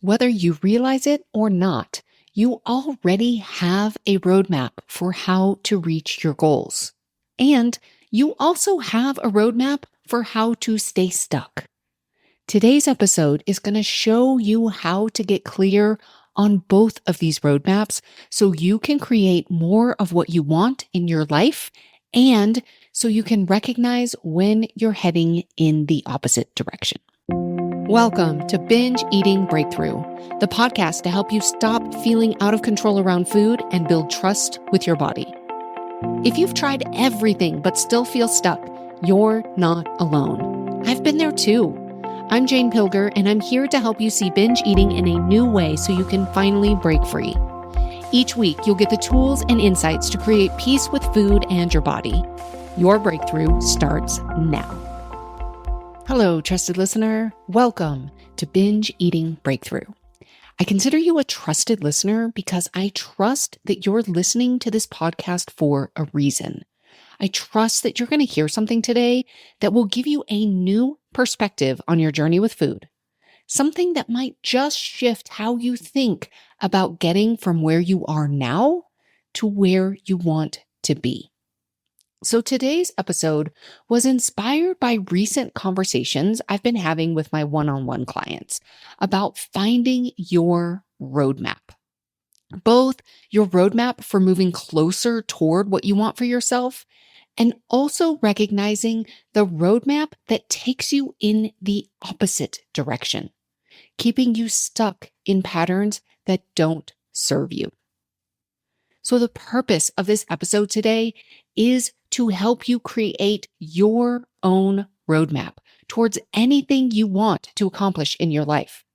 Whether you realize it or not, you already have a roadmap for how to reach your goals. And you also have a roadmap for how to stay stuck. Today's episode is going to show you how to get clear on both of these roadmaps so you can create more of what you want in your life and so you can recognize when you're heading in the opposite direction. Welcome to Binge Eating Breakthrough, the podcast to help you stop feeling out of control around food and build trust with your body. If you've tried everything but still feel stuck, you're not alone. I've been there too. I'm Jane Pilger, and I'm here to help you see binge eating in a new way so you can finally break free. Each week, you'll get the tools and insights to create peace with food and your body. Your breakthrough starts now. Hello, trusted listener. Welcome to Binge Eating Breakthrough. I consider you a trusted listener because I trust that you're listening to this podcast for a reason. I trust that you're going to hear something today that will give you a new perspective on your journey with food. Something that might just shift how you think about getting from where you are now to where you want to be. So today's episode was inspired by recent conversations I've been having with my one-on-one clients about finding your roadmap. Both your roadmap for moving closer toward what you want for yourself and also recognizing the roadmap that takes you in the opposite direction, keeping you stuck in patterns that don't serve you. So the purpose of this episode today is to help you create your own roadmap towards anything you want to accomplish in your life,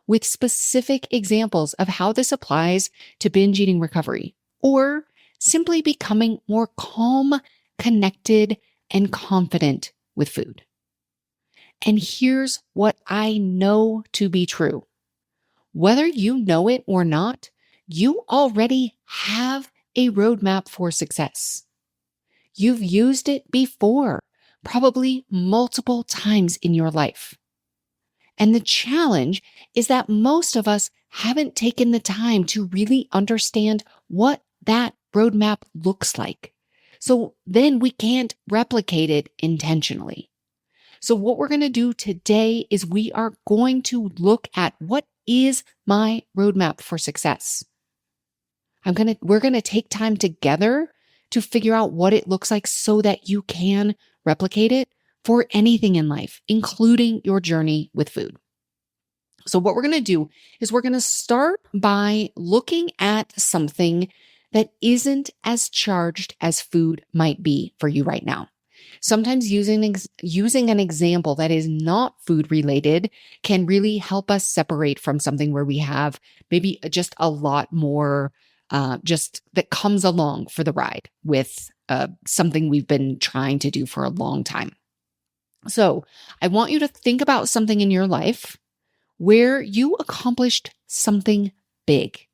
with specific examples of how this applies to binge eating recovery, or simply becoming more calm, connected, and confident with food. And here's what I know to be true. Whether you know it or not, you already have a roadmap for success. You've used it before, probably multiple times in your life. And the challenge is that most of us haven't taken the time to really understand what that roadmap looks like. So then we can't replicate it intentionally. So what we're going to do today is we are going to look at what is my roadmap for success. We're going to take time together to figure out what it looks like so that you can replicate it for anything in life, including your journey with food. So what we're going to do is we're going to start by looking at something that isn't as charged as food might be for you right now. Sometimes using an example that is not food related can really help us separate from something where we have maybe just a lot more just that comes along for the ride with something we've been trying to do for a long time. So I want you to think about something in your life where you accomplished something big,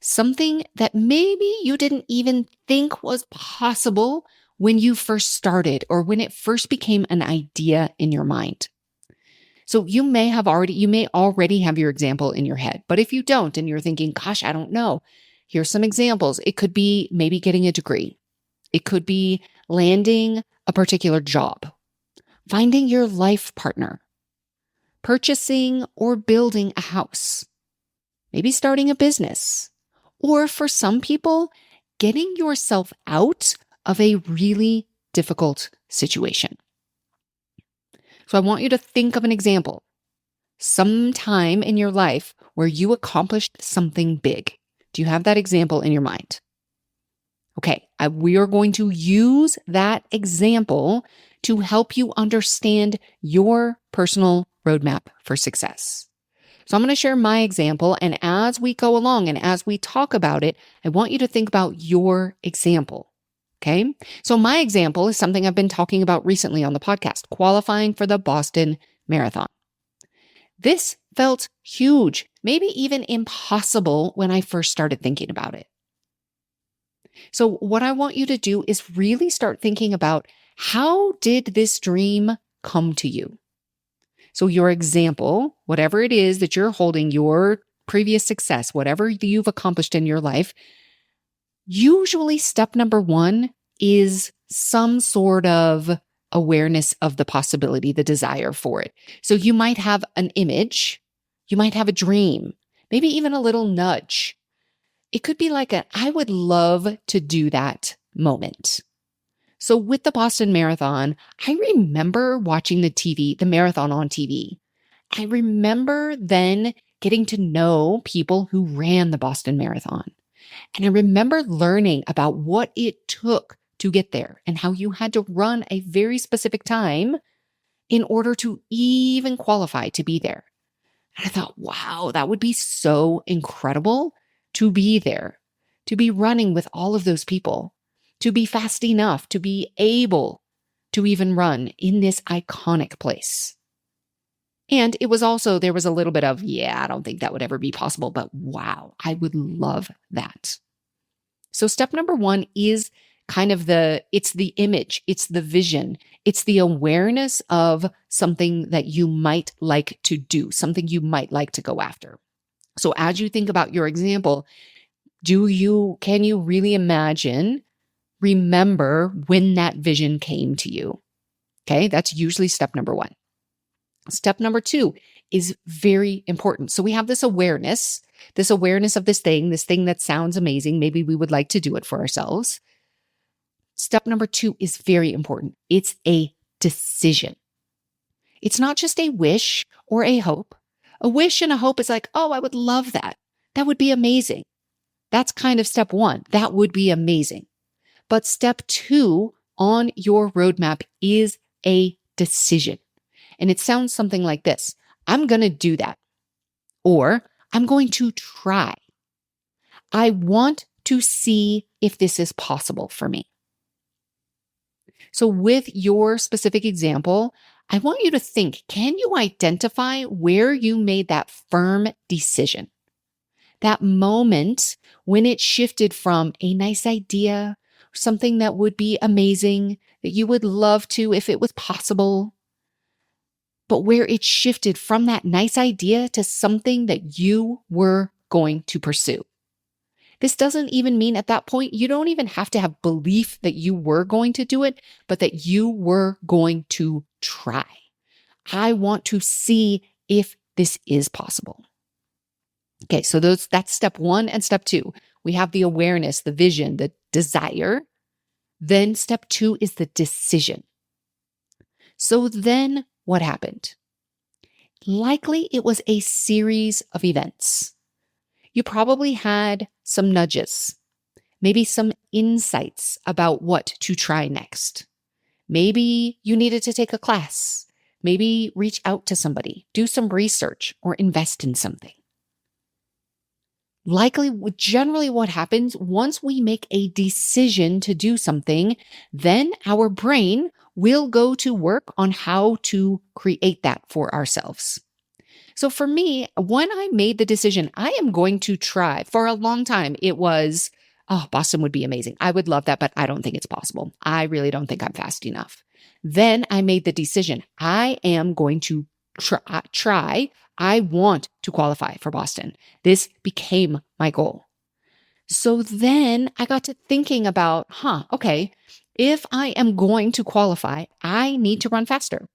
something that maybe you didn't even think was possible when you first started or when it first became an idea in your mind. So you may already have your example in your head, but if you don't and you're thinking, gosh, I don't know, here's some examples. It could be maybe getting a degree. It could be landing a particular job, finding your life partner, purchasing or building a house, maybe starting a business, or for some people, getting yourself out of a really difficult situation. So I want you to think of an example, sometime in your life where you accomplished something big. Do you have that example in your mind? Okay, we are going to use that example to help you understand your personal roadmap for success. So I'm going to share my example, and as we go along and as we talk about it, I want you to think about your example. Okay, so my example is something I've been talking about recently on the podcast, qualifying for the Boston Marathon. This felt huge, maybe even impossible when I first started thinking about it. So what I want you to do is really start thinking about, how did this dream come to you? So your example, whatever it is that you're holding, your previous success, whatever you've accomplished in your life, usually step number one is some sort of awareness of the possibility, the desire for it. So you might have an image, you might have a dream, maybe even a little nudge. It could be like I would love to do that moment. So with the Boston Marathon, I remember watching the marathon on TV. I remember then getting to know people who ran the Boston Marathon. And I remember learning about what it took to get there and how you had to run a very specific time in order to even qualify to be there. And I thought, wow, that would be so incredible to be there, to be running with all of those people, to be fast enough to be able to even run in this iconic place. And it was also, there was a little bit of, yeah, I don't think that would ever be possible, but wow, I would love that. So step number one is kind of it's the image, it's the vision, it's the awareness of something that you might like to do, something you might like to go after. So as you think about your example, can you really remember when that vision came to you? Okay, that's usually step number one. Step number two is very important. So we have this awareness of this thing that sounds amazing. Maybe we would like to do it for ourselves. Step number two is very important. It's a decision. It's not just a wish or a hope. A wish and a hope is like, oh, I would love that. That would be amazing. That's kind of step one. That would be amazing. But step two on your roadmap is a decision. And it sounds something like this. I'm going to do that. Or I'm going to try. I want to see if this is possible for me. So with your specific example, I want you to think, can you identify where you made that firm decision? That moment when it shifted from a nice idea, something that would be amazing, that you would love to if it was possible, but where it shifted from that nice idea to something that you were going to pursue. This doesn't even mean at that point, you don't even have to have belief that you were going to do it, but that you were going to try. I want to see if this is possible. Okay, so that's step one and step two. We have the awareness, the vision, the desire. Then step two is the decision. So then what happened? Likely it was a series of events. You probably had some nudges, maybe some insights about what to try next. Maybe you needed to take a class, maybe reach out to somebody, do some research, or invest in something. Likely, generally what happens once we make a decision to do something, then our brain will go to work on how to create that for ourselves. So for me, when I made the decision, I am going to try. For a long time, it was, oh, Boston would be amazing. I would love that, but I don't think it's possible. I really don't think I'm fast enough. Then I made the decision. I am going to try. I want to qualify for Boston. This became my goal. So then I got to thinking about, okay, if I am going to qualify, I need to run faster.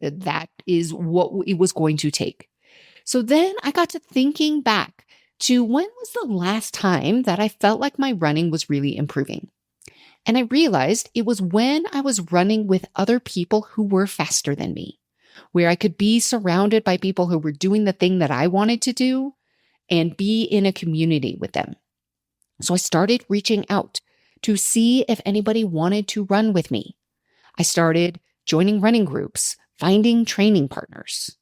That is what it was going to take. So then I got to thinking back to when was the last time that I felt like my running was really improving? And I realized it was when I was running with other people who were faster than me, where I could be surrounded by people who were doing the thing that I wanted to do and be in a community with them. So I started reaching out to see if anybody wanted to run with me. I started joining running groups, finding training partners.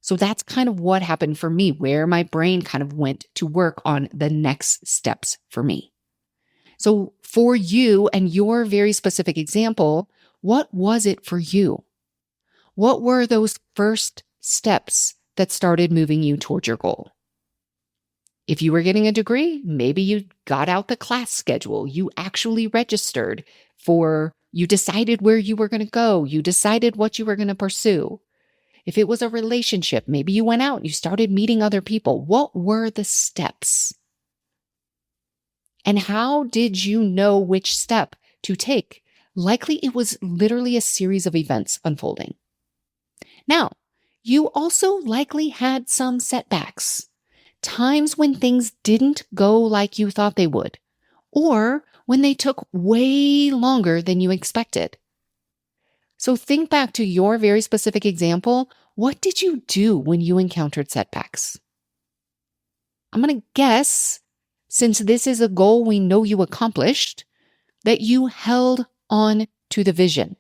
So that's kind of what happened for me, where my brain kind of went to work on the next steps for me. So for you and your very specific example, what was it for you? What were those first steps that started moving you toward your goal? If you were getting a degree, maybe you got out the class schedule. You actually registered you decided where you were going to go. You decided what you were going to pursue. If it was a relationship, maybe you went out and you started meeting other people. What were the steps? And how did you know which step to take? Likely it was literally a series of events unfolding. Now, you also likely had some setbacks, times when things didn't go like you thought they would, or when they took way longer than you expected. So think back to your very specific example. What did you do when you encountered setbacks? I'm going to guess, since this is a goal we know you accomplished, that you held on to the vision.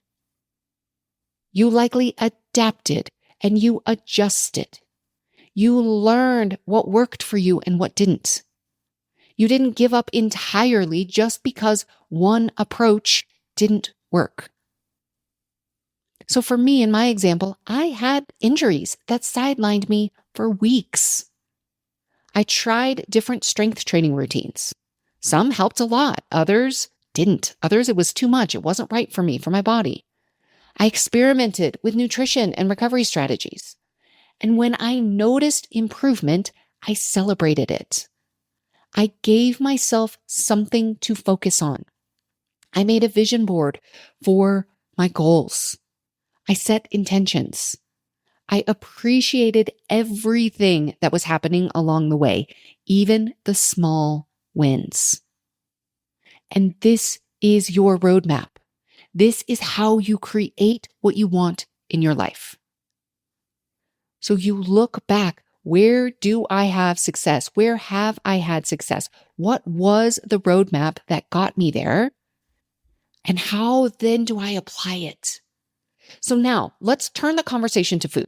You likely adapted and you adjusted. You learned what worked for you and what didn't. You didn't give up entirely just because one approach didn't work. So for me, in my example, I had injuries that sidelined me for weeks. I tried different strength training routines. Some helped a lot. Others didn't. Others, it was too much. It wasn't right for me, for my body. I experimented with nutrition and recovery strategies. And when I noticed improvement, I celebrated it. I gave myself something to focus on. I made a vision board for my goals. I set intentions. I appreciated everything that was happening along the way, even the small wins. And this is your roadmap. This is how you create what you want in your life. So you look back, where do I have success? Where have I had success? What was the roadmap that got me there? And how then do I apply it? So now let's turn the conversation to food.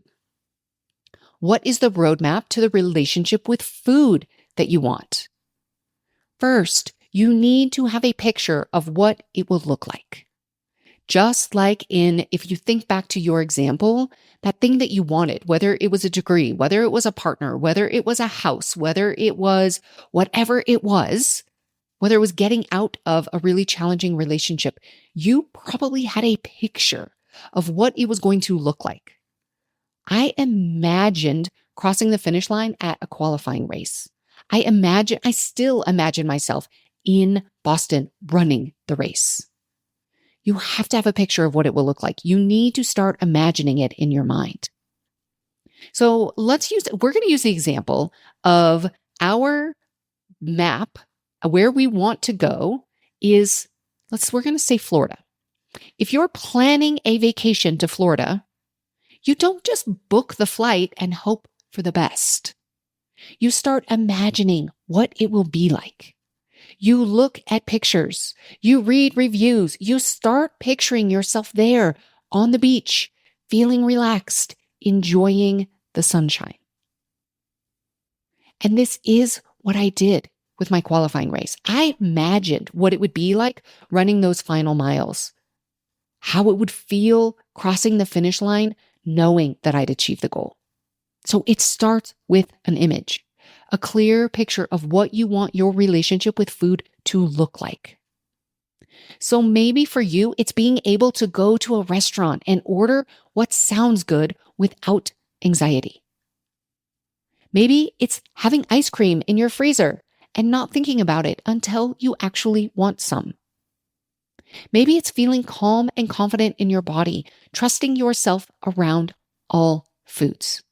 What is the roadmap to the relationship with food that you want? First, you need to have a picture of what it will look like. Just like if you think back to your example, that thing that you wanted, whether it was a degree, whether it was a partner, whether it was a house, whether it was whatever it was, whether it was getting out of a really challenging relationship, you probably had a picture of what it was going to look like. I imagined crossing the finish line at a qualifying race. I still imagine myself in Boston running the race. You have to have a picture of what it will look like. You need to start imagining it in your mind. So we're going to use the example of our map, where we want to go we're going to say Florida. If you're planning a vacation to Florida, you don't just book the flight and hope for the best. You start imagining what it will be like. You look at pictures, you read reviews, you start picturing yourself there on the beach, feeling relaxed, enjoying the sunshine. And this is what I did with my qualifying race. I imagined what it would be like running those final miles, how it would feel crossing the finish line, knowing that I'd achieved the goal. So it starts with an image, a clear picture of what you want your relationship with food to look like. So maybe for you, it's being able to go to a restaurant and order what sounds good without anxiety. Maybe it's having ice cream in your freezer and not thinking about it until you actually want some. Maybe it's feeling calm and confident in your body, trusting yourself around all foods.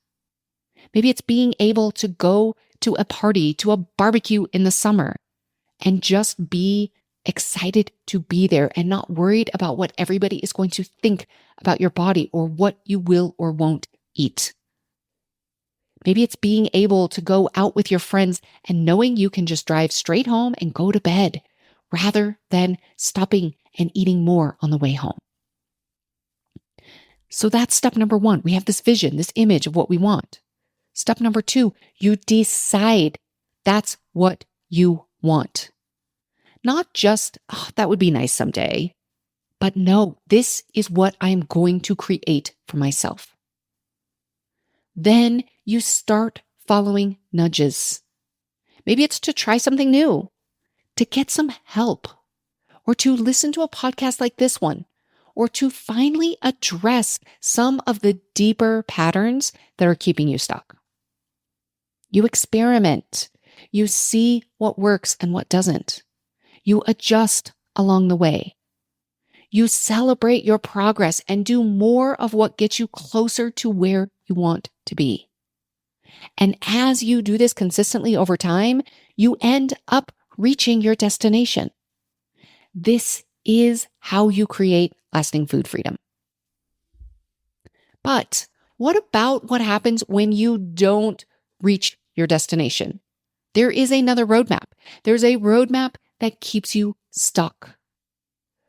Maybe it's being able to go to a party, to a barbecue in the summer, and just be excited to be there and not worried about what everybody is going to think about your body or what you will or won't eat. Maybe it's being able to go out with your friends and knowing you can just drive straight home and go to bed rather than stopping and eating more on the way home. So that's step number one. We have this vision, this image of what we want. Step number two, you decide that's what you want. Not just, that would be nice someday, but no, this is what I'm going to create for myself. Then you start following nudges. Maybe it's to try something new, to get some help, or to listen to a podcast like this one, or to finally address some of the deeper patterns that are keeping you stuck. You experiment. You see what works and what doesn't. You adjust along the way. You celebrate your progress and do more of what gets you closer to where you want to be. And as you do this consistently over time, you end up reaching your destination. This is how you create lasting food freedom. But what about what happens when you don't reach your destination? There is another roadmap. There's a roadmap that keeps you stuck.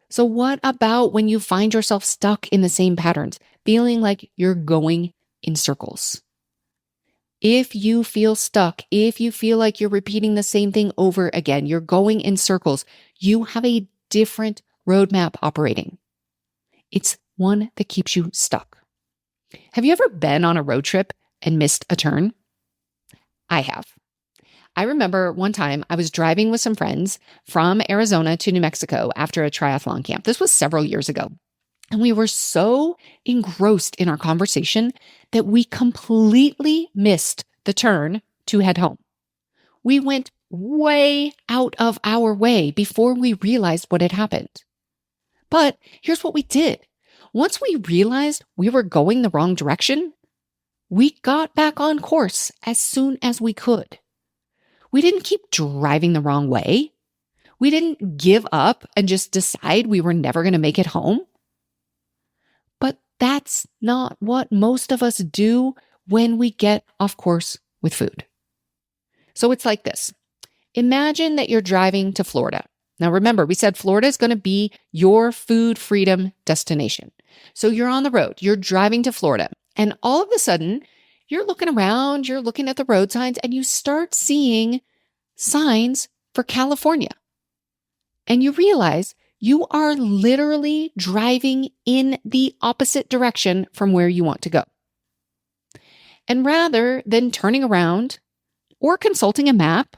So what about when you find yourself stuck in the same patterns, feeling like you're going in circles? If you feel stuck, if you feel like you're repeating the same thing over again, you're going in circles, you have a different roadmap operating. It's one that keeps you stuck. Have you ever been on a road trip and missed a turn? I have. I remember one time I was driving with some friends from Arizona to New Mexico after a triathlon camp. This was several years ago. And we were so engrossed in our conversation that we completely missed the turn to head home. We went way out of our way before we realized what had happened. But here's what we did. Once we realized we were going the wrong direction, we got back on course as soon as we could. We didn't keep driving the wrong way. We didn't give up and just decide we were never going to make it home. But that's not what most of us do when we get off course with food. So it's like this. Imagine that you're driving to Florida. Now remember, we said Florida is going to be your food freedom destination. So you're on the road, you're driving to Florida, and all of a sudden, you're looking around, you're looking at the road signs, and you start seeing signs for California. And you realize you are literally driving in the opposite direction from where you want to go. And rather than turning around or consulting a map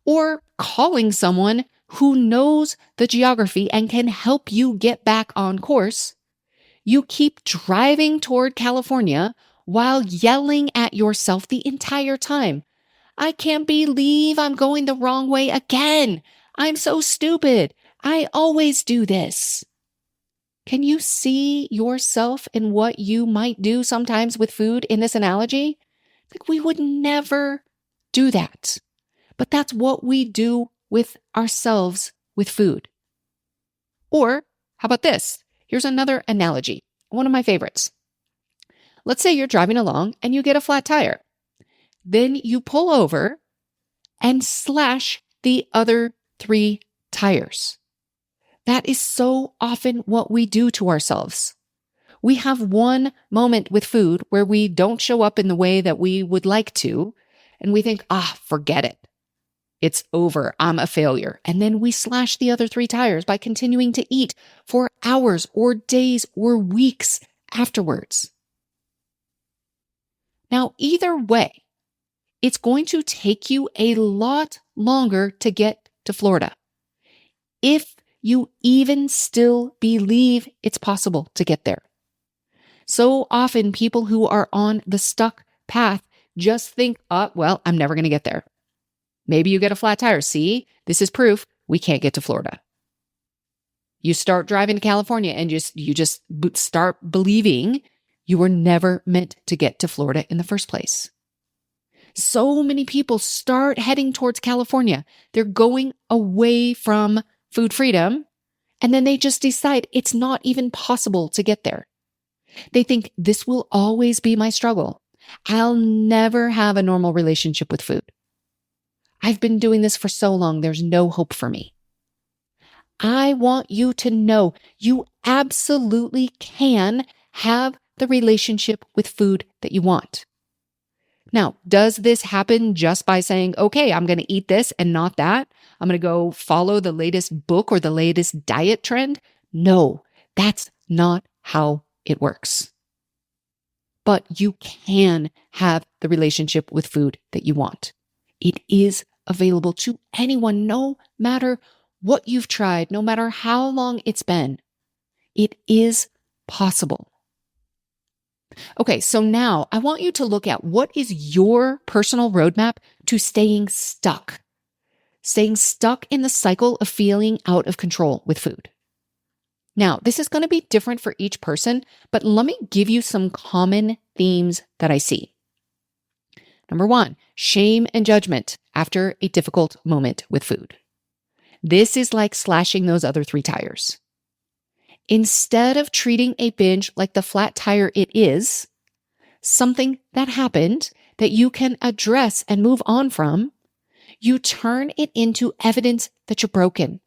or calling someone who knows the geography and can help you get back on course, you keep driving toward California while yelling at yourself the entire time. I can't believe I'm going the wrong way again. I'm so stupid. I always do this. Can you see yourself in what you might do sometimes with food in this analogy? Like we would never do that. But that's what we do with ourselves with food. Or how about this? Here's another analogy, one of my favorites. Let's say you're driving along and you get a flat tire. Then you pull over and slash the other 3 tires. That is so often what we do to ourselves. We have one moment with food where we don't show up in the way that we would like to, and we think, forget it. It's over. I'm a failure. And then we slash the other 3 tires by continuing to eat for hours or days or weeks afterwards. Now, either way, it's going to take you a lot longer to get to Florida. If you even still believe it's possible to get there. So often people who are on the stuck path just think, I'm never going to get there. Maybe you get a flat tire. See, this is proof we can't get to Florida. You start driving to California and you just start believing you were never meant to get to Florida in the first place. So many people start heading towards California. They're going away from food freedom, and then they just decide it's not even possible to get there. They think this will always be my struggle. I'll never have a normal relationship with food. I've been doing this for so long, there's no hope for me. I want you to know you absolutely can have the relationship with food that you want. Now, does this happen just by saying, okay, I'm going to eat this and not that? I'm going to go follow the latest book or the latest diet trend? No, that's not how it works. But you can have the relationship with food that you want. It is available to anyone, no matter what you've tried, no matter how long it's been. It is possible. Okay, so now I want you to look at what is your personal roadmap to staying stuck in the cycle of feeling out of control with food. Now, this is going to be different for each person, but let me give you some common themes that I see. Number 1, shame and judgment after a difficult moment with food. This is like slashing those other 3 tires. Instead of treating a binge like the flat tire it is, something that happened that you can address and move on from, you turn it into evidence that you're broken,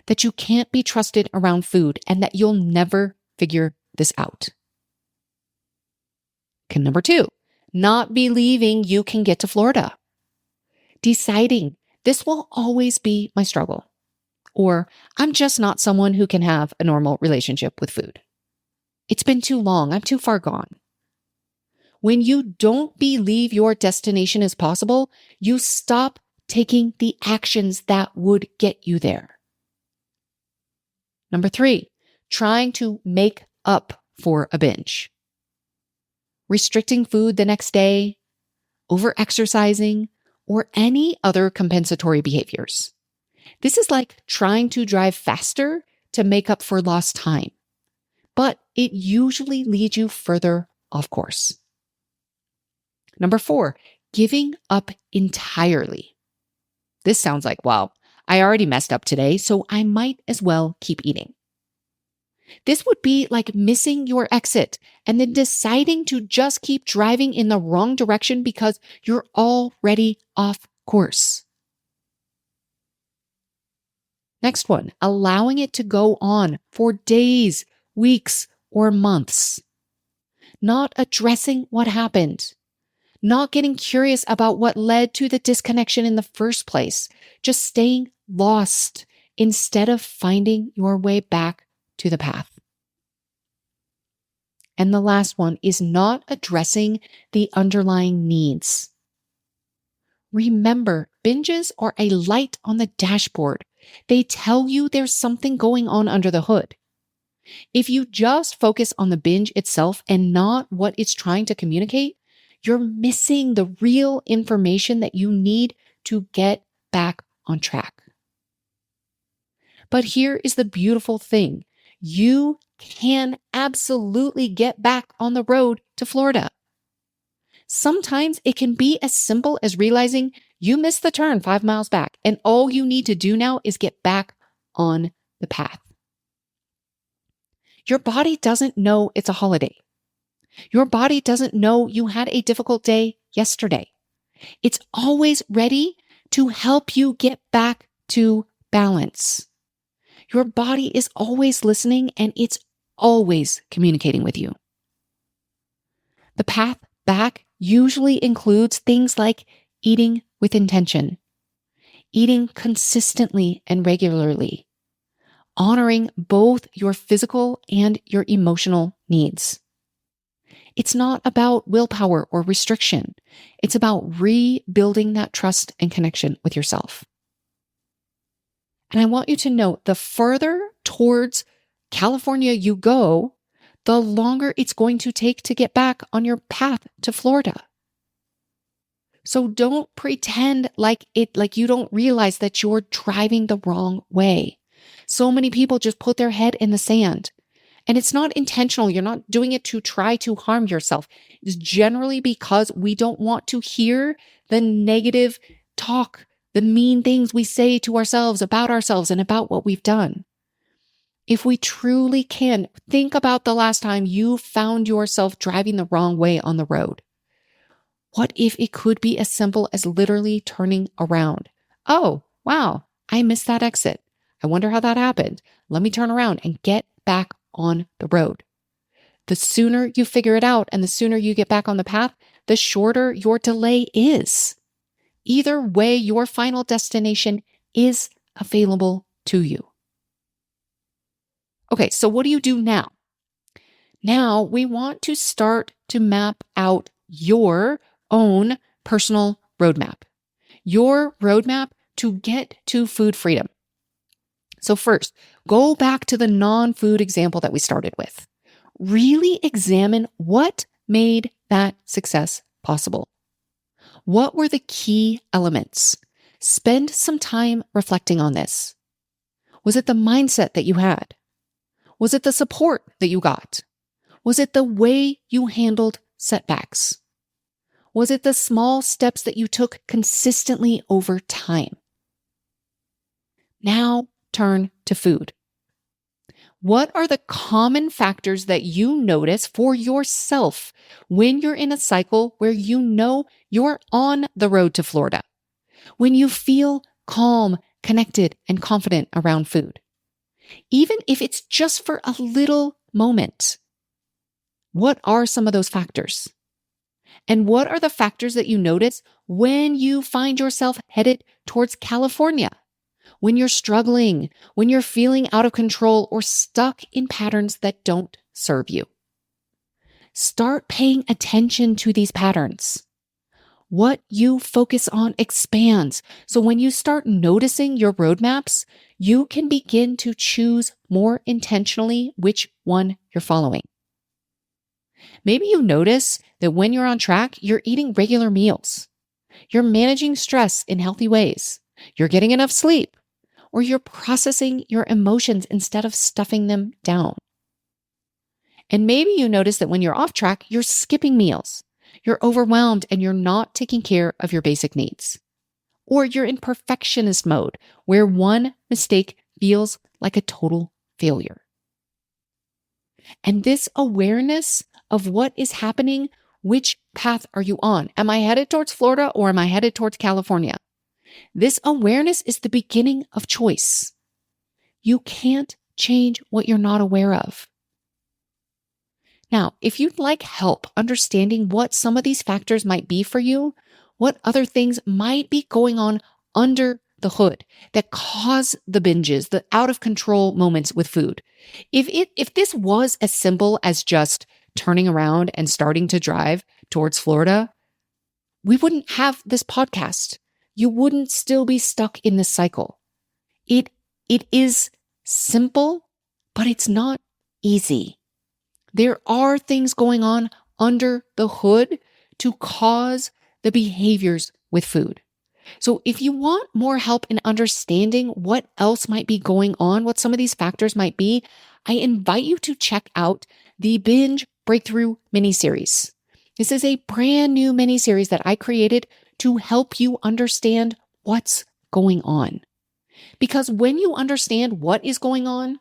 that you can't be trusted around food, and that you'll never figure this out. Okay, number 2, not believing you can get to Florida. Deciding this will always be my struggle. Or I'm just not someone who can have a normal relationship with food. It's been too long. I'm too far gone. When you don't believe your destination is possible, you stop taking the actions that would get you there. Number 3, trying to make up for a binge. Restricting food the next day, over-exercising, or any other compensatory behaviors. This is like trying to drive faster to make up for lost time, but it usually leads you further off course. Number 4, giving up entirely. This sounds like, wow, I already messed up today, so I might as well keep eating. This would be like missing your exit and then deciding to just keep driving in the wrong direction because you're already off course. Next one, allowing it to go on for days, weeks, or months. Not addressing what happened. Not getting curious about what led to the disconnection in the first place. Just staying lost instead of finding your way back to the path. And the last one is not addressing the underlying needs. Remember, binges are a light on the dashboard. They tell you there's something going on under the hood. If you just focus on the binge itself and not what it's trying to communicate, you're missing the real information that you need to get back on track. But here is the beautiful thing. You can absolutely get back on the road to Florida. Sometimes it can be as simple as realizing you missed the turn 5 miles back, and all you need to do now is get back on the path. Your body doesn't know it's a holiday. Your body doesn't know you had a difficult day yesterday. It's always ready to help you get back to balance. Your body is always listening and it's always communicating with you. The path back usually includes things like eating with intention, eating consistently and regularly, honoring both your physical and your emotional needs. It's not about willpower or restriction. It's about rebuilding that trust and connection with yourself. And I want you to know, the further towards California you go, the longer it's going to take to get back on your path to Florida. So don't pretend like you don't realize that you're driving the wrong way. So many people just put their head in the sand. And it's not intentional. You're not doing it to try to harm yourself. It's generally because we don't want to hear the negative talk, the mean things we say to ourselves and about what we've done. If we truly can, think about the last time you found yourself driving the wrong way on the road. What if it could be as simple as literally turning around? Oh, wow, I missed that exit. I wonder how that happened. Let me turn around and get back on the road. The sooner you figure it out and the sooner you get back on the path, the shorter your delay is. Either way, your final destination is available to you. Okay, so what do you do now? Now we want to start to map out your own personal roadmap, your roadmap to get to food freedom. So first, go back to the non-food example that we started with. Really examine what made that success possible. What were the key elements? Spend some time reflecting on this. Was it the mindset that you had? Was it the support that you got? Was it the way you handled setbacks? Was it the small steps that you took consistently over time? Now turn to food. What are the common factors that you notice for yourself when you're in a cycle where you know you're on the road to Florida? When you feel calm, connected, and confident around food? Even if it's just for a little moment. What are some of those factors? And what are the factors that you notice when you find yourself headed towards California? When you're struggling, when you're feeling out of control or stuck in patterns that don't serve you. Start paying attention to these patterns. What you focus on expands. So when you start noticing your roadmaps, you can begin to choose more intentionally which one you're following. Maybe you notice that when you're on track, you're eating regular meals. You're managing stress in healthy ways. You're getting enough sleep. Or you're processing your emotions instead of stuffing them down. And maybe you notice that when you're off track, you're skipping meals. You're overwhelmed and you're not taking care of your basic needs. Or you're in perfectionist mode, where one mistake feels like a total failure. And this awareness of what is happening, which path are you on? Am I headed towards Florida or am I headed towards California? This awareness is the beginning of choice. You can't change what you're not aware of. Now, if you'd like help understanding what some of these factors might be for you, what other things might be going on under the hood that cause the binges, the out of control moments with food. If this was as simple as just turning around and starting to drive towards Florida, we wouldn't have this podcast. You wouldn't still be stuck in this cycle. It is simple, but it's not easy. There are things going on under the hood to cause the behaviors with food. So if you want more help in understanding what else might be going on, what some of these factors might be, I invite you to check out the Binge Breakthrough miniseries. This is a brand new miniseries that I created to help you understand what's going on. Because when you understand what is going on,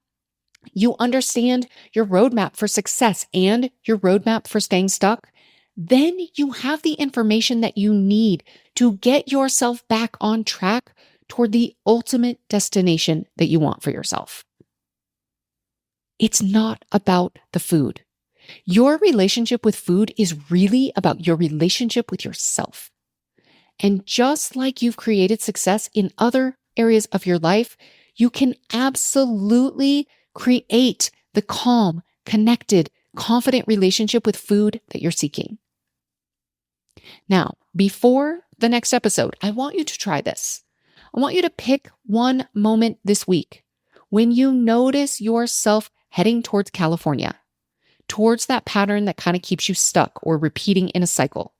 you understand your roadmap for success and your roadmap for staying stuck, then you have the information that you need to get yourself back on track toward the ultimate destination that you want for yourself. It's not about the food. Your relationship with food is really about your relationship with yourself. And just like you've created success in other areas of your life, you can absolutely create the calm, connected, confident relationship with food that you're seeking. Now, before the next episode, I want you to try this. I want you to pick one moment this week when you notice yourself heading towards California, towards that pattern that kind of keeps you stuck or repeating in a cycle.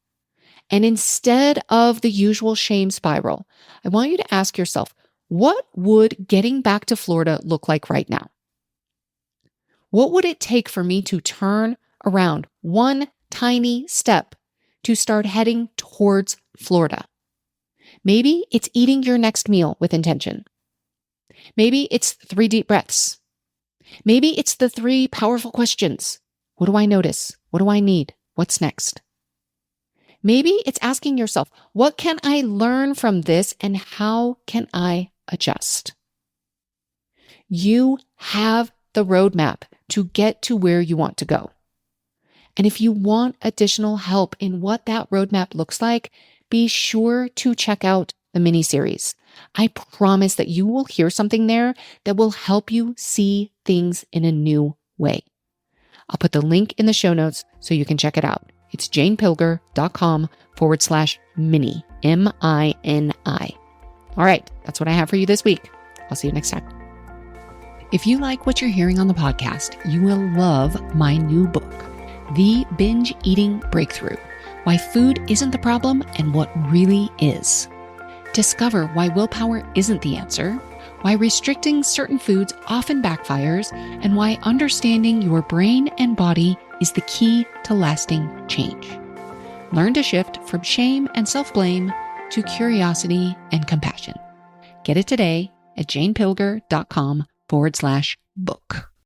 And instead of the usual shame spiral, I want you to ask yourself, what would getting back to Florida look like right now? What would it take for me to turn around one tiny step to start heading towards Florida? Maybe it's eating your next meal with intention. Maybe it's 3 deep breaths. Maybe it's the 3 powerful questions. What do I notice? What do I need? What's next? Maybe it's asking yourself, what can I learn from this and how can I adjust? You have the roadmap to get to where you want to go. And if you want additional help in what that roadmap looks like, be sure to check out the mini-series. I promise that you will hear something there that will help you see things in a new way. I'll put the link in the show notes so you can check it out. It's janepilger.com/mini, M-I-N-I. All right, that's what I have for you this week. I'll see you next time. If you like what you're hearing on the podcast, you will love my new book, The Binge Eating Breakthrough: Why Food Isn't the Problem and What Really Is. Discover why willpower isn't the answer, why restricting certain foods often backfires, and why understanding your brain and body is the key to lasting change. Learn to shift from shame and self-blame to curiosity and compassion. Get it today at janepilger.com/book.